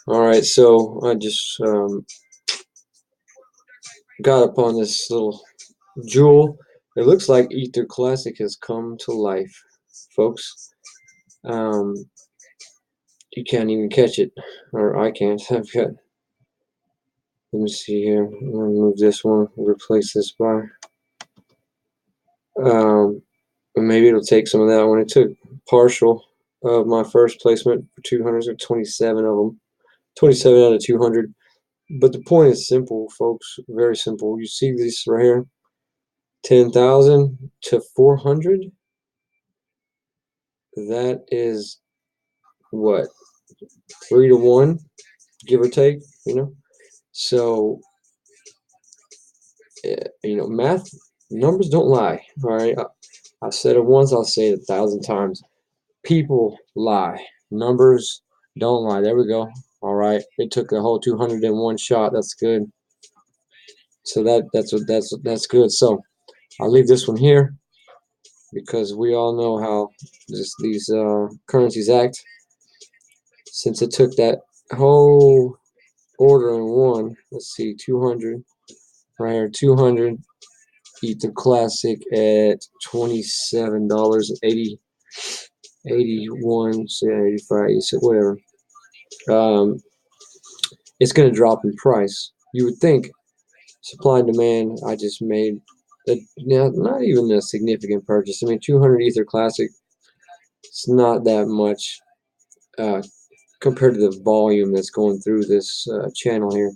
Alright, so I just got upon this little jewel. It looks like Ether Classic has come to life, folks. Um, you can't even catch it, or I can't. I've got. Let me see here. I'm gonna move this one, replace this bar. Maybe it'll take some of that one. It took partial of my first placement for 200s, or 27 of them, 27 out of 200. But the point is simple, folks. Very simple. You see this right here, 10,000 to 400. That is what, 3 to 1, give or take. So math, numbers don't lie. All right, I said it once, I'll say it 1,000 times. People lie, numbers don't lie. There we go. All right, it took the whole 200 in one shot. That's good. So that's good. So I'll leave this one here because we all know how these currencies act. Since it took that whole order in one, let's see, 200 right here, 200 Ether Classic at $27.80, 81, 85, whatever. It's going to drop in price. You would think supply and demand. I just made not even a significant purchase. I mean, 200 Ether Classic. It's not that much compared to the volume that's going through this channel here.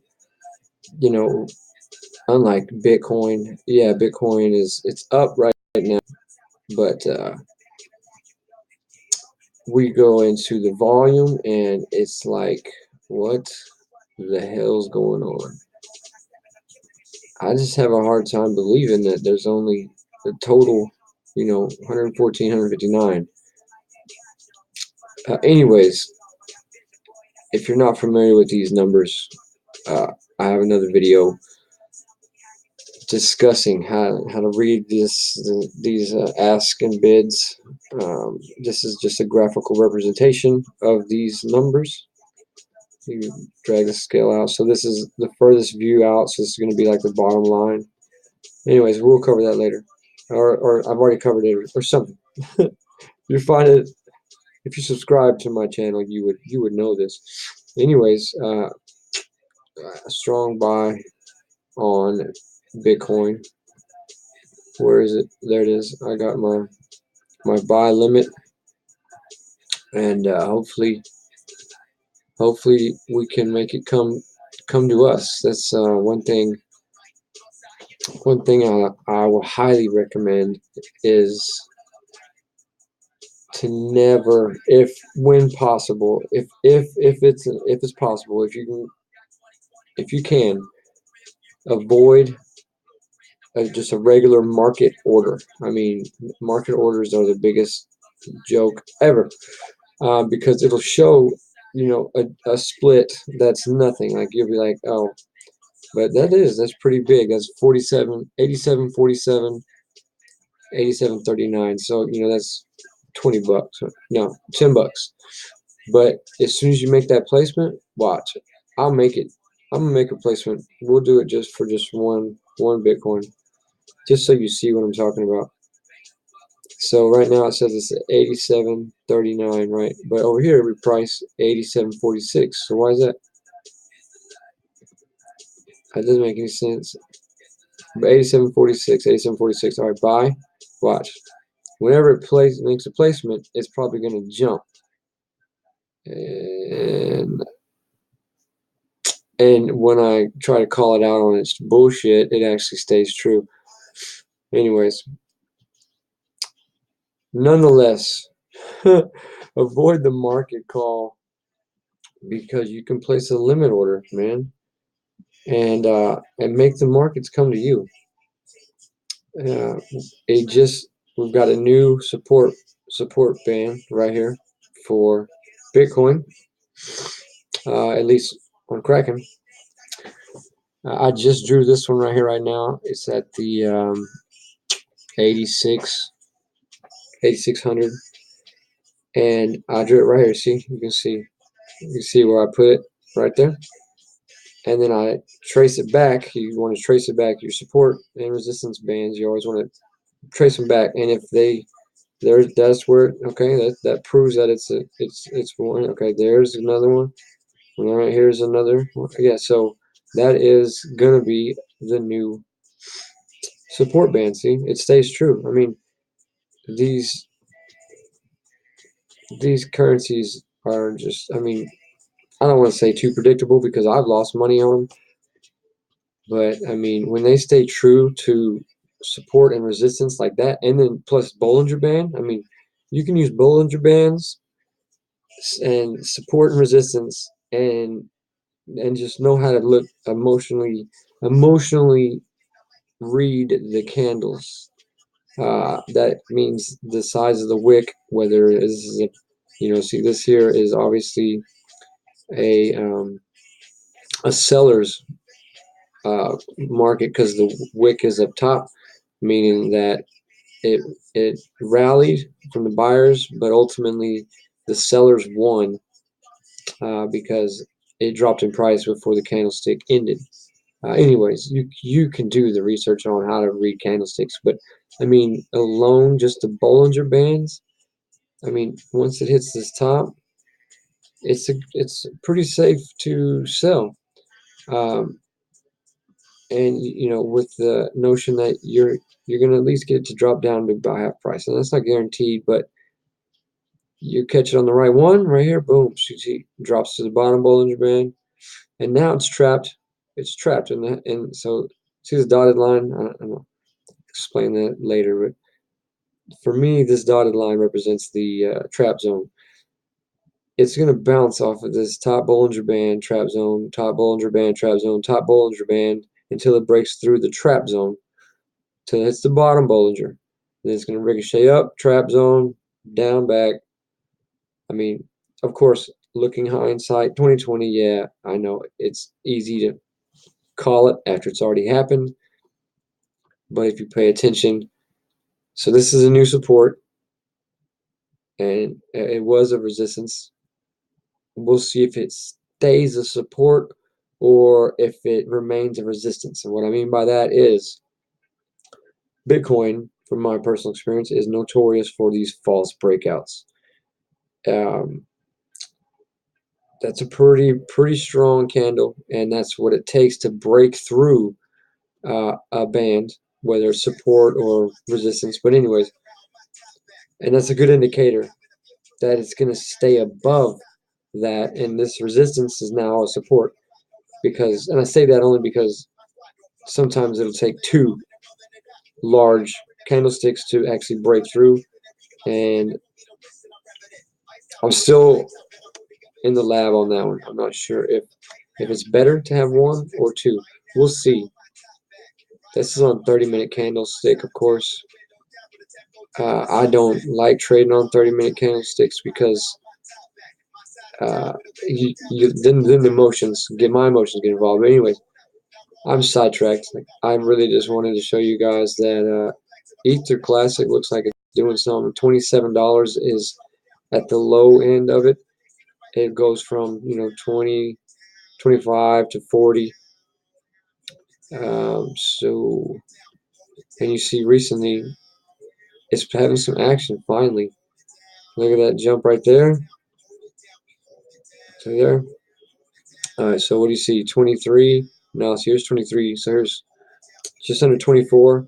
Unlike Bitcoin, yeah, Bitcoin it's up right now, but we go into the volume and it's like, what the hell's going on? I just have a hard time believing that there's only the total, 114, 159. Anyways, if you're not familiar with these numbers, I have another video discussing how to read these ask and bids. This is just a graphical representation of these numbers. You drag the scale out, so this is the furthest view out, so this is going to be like the bottom line. Anyways, we'll cover that later, or I've already covered it or something. You find it if you subscribe to my channel, you would know this. Anyways, a strong buy on Bitcoin. Where is it? There it is. I got my buy limit, and hopefully we can make it come to us. That's one thing I will highly recommend is to never, when possible, if it's possible, if you can avoid just a regular market order. I mean, market orders are the biggest joke ever, because it'll show a split that's nothing. Like, you'll be like, oh, but that's pretty big. That's 47, 87, 47, 87, 39. So that's $20. No, $10. But as soon as you make that placement, watch. I'll make it. I'm gonna make a placement. We'll do it just for one Bitcoin, just so you see what I'm talking about. So right now it says it's 87.39, right? But over here we price 87.46. So why is that? That doesn't make any sense. But 87.46, 87.46. All right, buy. Watch. Whenever it makes a placement, it's probably going to jump. And when I try to call it out on its bullshit, it actually stays true. Anyways, nonetheless, avoid the market call, because you can place a limit order, man, and make the markets come to you. We've got a new support band right here for Bitcoin, at least on Kraken. I just drew this one right here right now. It's at the 8600, and I drew it right here. See, you can see You see where I put it right there? And then I trace it back. You want to trace it back, your support and resistance bands. You always want to trace them back. And if that's where, okay, that proves that it's one. Okay, there's another one. All right, here's another one. Yeah, so that is gonna be the new support band. See, it stays true. I mean, these these currencies are just, I mean, I don't want to say too predictable because I've lost money on them, but I mean, when they stay true to support and resistance like that, and then plus Bollinger Band, I mean, you can use Bollinger Bands and support and resistance and just know how to look emotionally read the candles. That means the size of the wick, whether it is see this here is obviously a um, a seller's market because the wick is up top, meaning that it rallied from the buyers, but ultimately the sellers won because it dropped in price before the candlestick ended. Anyways, you can do the research on how to read candlesticks, but I mean, alone just the Bollinger Bands. I mean, once it hits this top, it's pretty safe to sell. Um, and with the notion that you're gonna at least get it to drop down to about half price, and that's not guaranteed, but you catch it on the right one right here, boom, you see, drops to the bottom Bollinger Band, and now it's trapped. It's trapped in that, and so see this dotted line. I'll explain that later, but for me, this dotted line represents the trap zone. It's going to bounce off of this top Bollinger Band, trap zone, top Bollinger Band, trap zone, top Bollinger Band until it breaks through the trap zone, till it hits the bottom Bollinger. Then it's going to ricochet up, trap zone, down, back. I mean, of course, looking hindsight, 2020, yeah, I know it's easy to call it after it's already happened, but if you pay attention, so this is a new support, and it was a resistance. We'll see if it stays a support or if it remains a resistance. And what I mean by that is Bitcoin, from my personal experience, is notorious for these false breakouts. Um, that's a pretty strong candle, and that's what it takes to break through a band, whether it's support or resistance. But anyways, and that's a good indicator that it's going to stay above that, and this resistance is now a support. Because, and I say that only because sometimes it'll take two large candlesticks to actually break through, and I'm still in the lab on that one. I'm not sure if it's better to have one or two. We'll see. This is on 30-minute candlestick, of course. I don't like trading on 30-minute candlesticks because then the emotions get my emotions get involved. But anyways, I'm sidetracked. I really just wanted to show you guys that Ether Classic looks like it's doing something. $27 is at the low end of it. It goes from 20, 25 to 40. So, and you see recently it's having some action finally. Look at that jump right there. So there. All right. So what do you see? 23. No, so here's 23. So here's just under 24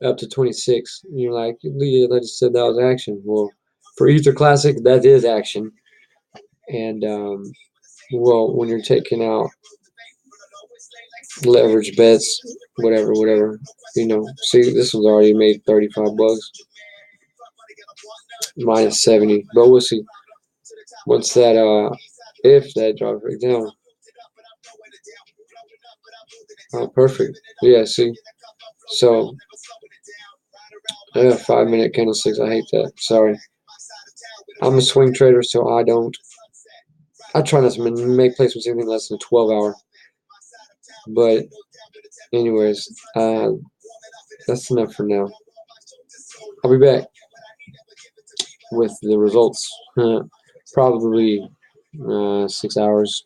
up to 26. And you're like, Leah, I just said that was action. Well, for Ether Classic, that is action. And well, when you're taking out leverage bets, whatever, see, this one's already made 35 bucks, minus 70, but we'll see. Once that, if that drops right down, oh, perfect, yeah, see, so, yeah, 5-minute candlesticks, I hate that, sorry, I'm a swing trader, so I try not to make placements anything less than 12 hour, but anyways, that's enough for now. I'll be back with the results. Probably 6 hours.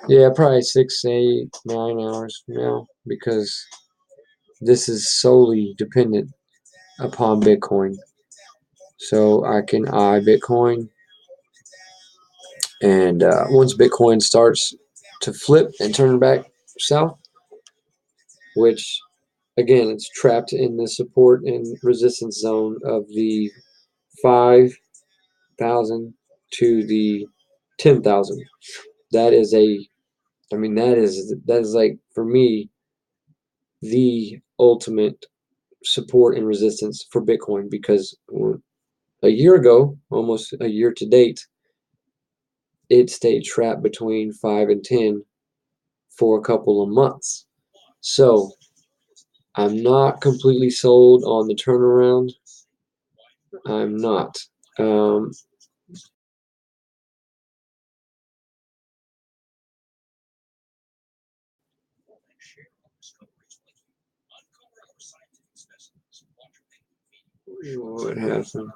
Yeah, probably 6, 8, 9 hours from now, because this is solely dependent upon Bitcoin. So I can eye Bitcoin, and once Bitcoin starts to flip and turn back south, which again, it's trapped in the support and resistance zone of the 5,000 to the 10,000. That is that is like, for me, the ultimate support and resistance for Bitcoin, because a year ago, almost a year to date, it stayed trapped between 5 and 10 for a couple of months. So I'm not completely sold on the turnaround. I'm not. Um, what happened?